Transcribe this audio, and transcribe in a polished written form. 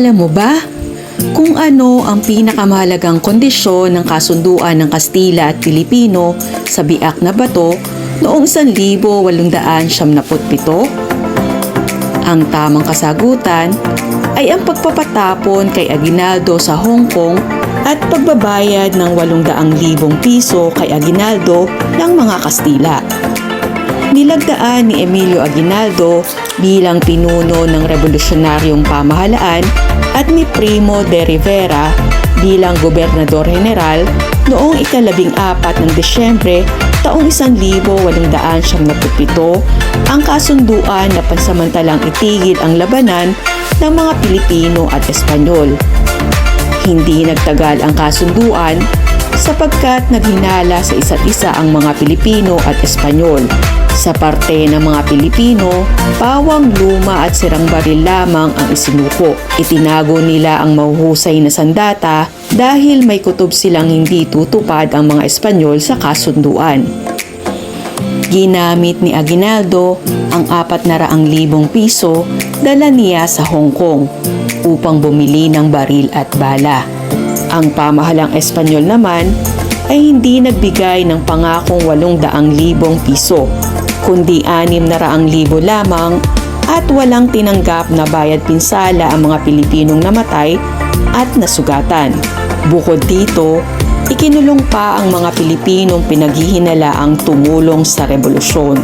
Alam mo ba kung ano ang pinakamahalagang kondisyon ng kasunduan ng Kastila at Pilipino sa Biak na Bato noong 1897? Ang tamang kasagutan ay ang pagpapatapon kay Aguinaldo sa Hong Kong at pagbabayad ng 800,000 piso kay Aguinaldo ng mga Kastila. Nilagdaan ni Emilio Aguinaldo bilang pinuno ng revolusyonaryong pamahalaan at ni Primo de Rivera bilang gobernador general noong 14 ng Disyembre taong 1897 ang kasunduan na pansamantalang itigil ang labanan ng mga Pilipino at Espanyol. Hindi nagtagal ang kasunduan sapagkat naghinala sa isa't isa ang mga Pilipino at Espanyol. Sa parte ng mga Pilipino, pawang luma at sirang baril lamang ang isinuko. Itinago nila ang mahuhusay na sandata dahil may kutob silang hindi tutupad ang mga Espanyol sa kasunduan. Ginamit ni Aguinaldo ang 400,000 piso dala niya sa Hong Kong upang bumili ng baril at bala. Ang pamahalang Espanyol naman ay hindi nagbigay ng pangakong 800,000 piso, kundi 600,000 lamang at walang tinanggap na bayad pinsala ang mga Pilipinong namatay at nasugatan. Bukod dito, ikinulong pa ang mga Pilipinong pinaghihinalaang tumulong sa rebolusyon.